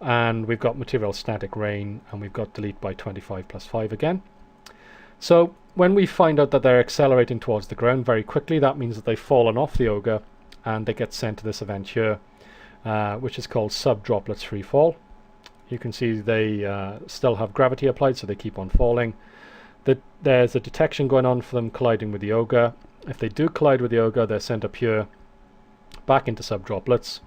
and we've got material static rain, and we've got delete by 25 plus 5 again. So when we find out that they're accelerating towards the ground very quickly, that means that they've fallen off the ogre and they get sent to this event here, which is called sub-droplets free fall. You can see they still have gravity applied, so they keep on falling. There's a detection going on for them colliding with the ogre. If they do collide with the ogre, they're sent up here back into sub-droplets.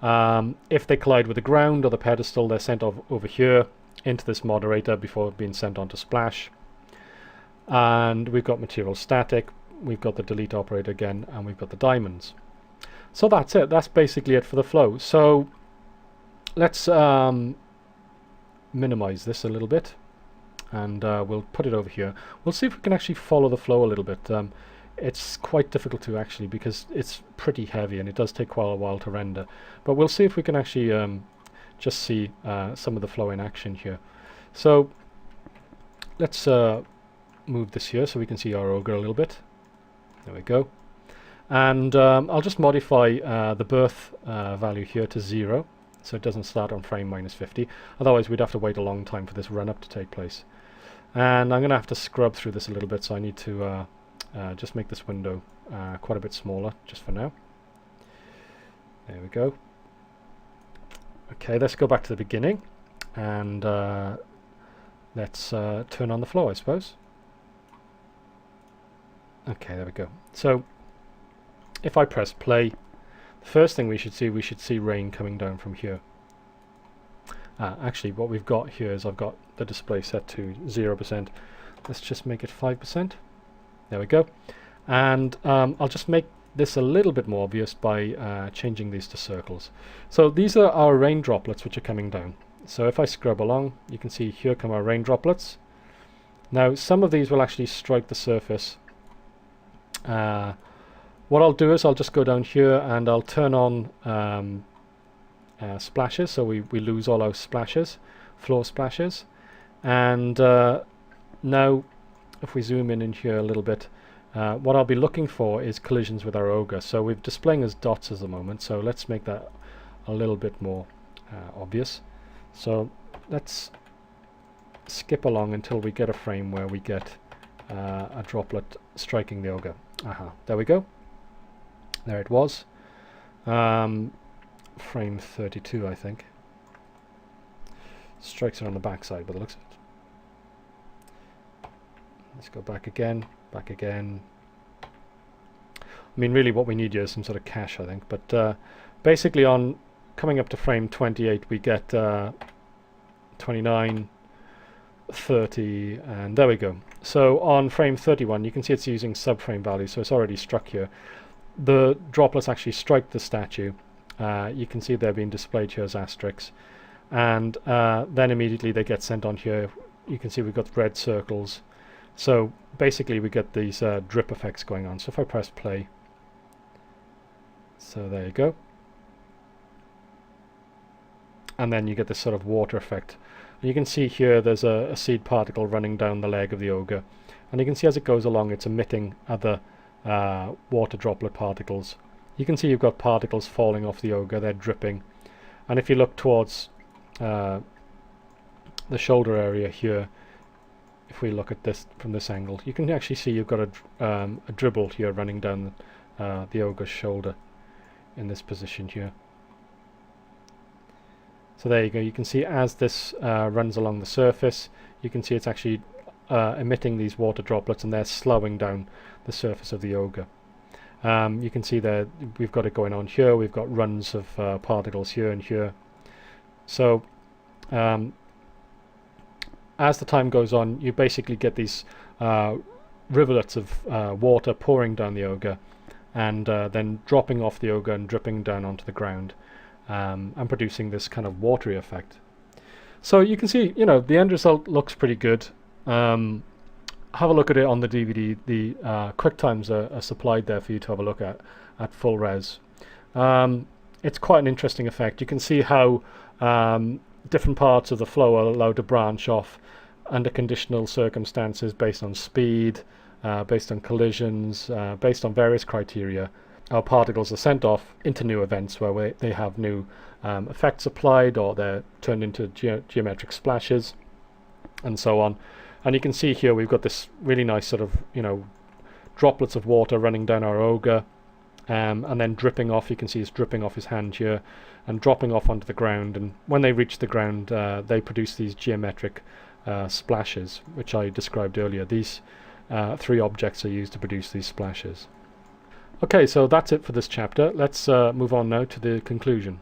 If they collide with the ground or the pedestal, they're sent over here into this moderator before being sent onto splash. And we've got material static, we've got the delete operator again, and we've got the diamonds. So that's it. That's basically it for the flow. So let's minimize this a little bit, and we'll put it over here. We'll see if we can actually follow the flow a little bit. It's quite difficult to actually, because it's pretty heavy and it does take quite a while to render. But we'll see if we can actually just see some of the flow in action here. So let's move this here so we can see our ogre a little bit. There we go. And I'll just modify the birth value here to 0, so it doesn't start on frame -50. Otherwise we'd have to wait a long time for this run up to take place. And I'm going to have to scrub through this a little bit, so I need to just make this window quite a bit smaller just for now. There we go. Okay, let's go back to the beginning, and let's turn on the flow, I suppose. Okay, there we go. So if I press play, the first thing we should see rain coming down from here. Actually, what we've got here is I've got the display set to 0%. Let's just make it 5%. There we go. And I'll just make this a little bit more obvious by changing these to circles. So these are our rain droplets which are coming down. So if I scrub along, you can see here come our rain droplets. Now some of these will actually strike the surface. What I'll do is I'll just go down here and I'll turn on splashes, so we lose all our splashes, floor splashes. And now if we zoom in here a little bit, what I'll be looking for is collisions with our ogre. So we're displaying as dots at the moment, so let's make that a little bit more obvious. So let's skip along until we get a frame where we get a droplet striking the ogre. There we go. There it was. Frame 32, I think. Strikes it on the back side by the looks of it. Let's go back again, back again. I mean, really what we need here is some sort of cache, I think. But basically on coming up to frame 28, we get 29, 30, and there we go. So on frame 31, you can see it's using subframe value, so it's already struck here. The droplets actually strike the statue. You can see they're being displayed here as asterisks, and then immediately they get sent on here. You can see we've got red circles. So basically we get these drip effects going on. So if I press play, so there you go, and then you get this sort of water effect. You can see here there's a seed particle running down the leg of the ogre, and you can see as it goes along it's emitting other water droplet particles. You can see you've got particles falling off the ogre, they're dripping. And if you look towards the shoulder area here, if we look at this from this angle, you can actually see you've got a dribble here running down the ogre's shoulder in this position here. So there you go. You can see as this runs along the surface, you can see it's actually emitting these water droplets, and they're slowing down the surface of the ogre. You can see that we've got it going on here. We've got runs of particles here and here. So as the time goes on, you basically get these rivulets of water pouring down the ogre, and then dropping off the ogre and dripping down onto the ground, and producing this kind of watery effect. So you can see, you know, the end result looks pretty good. Have a look at it on the DVD. The QuickTimes are supplied there for you to have a look at full res. It's quite an interesting effect. You can see how different parts of the flow are allowed to branch off under conditional circumstances based on speed, based on collisions, based on various criteria. our particles are sent off into new events where they have new effects applied, or they're turned into geometric splashes, and so on. And you can see here we've got this really nice sort of, droplets of water running down our ogre, and then dripping off. You can see it's dripping off his hand here and dropping off onto the ground, and when they reach the ground they produce these geometric splashes, which I described earlier. These 3 objects are used to produce these splashes. Okay, so that's it for this chapter. Let's move on now to the conclusion.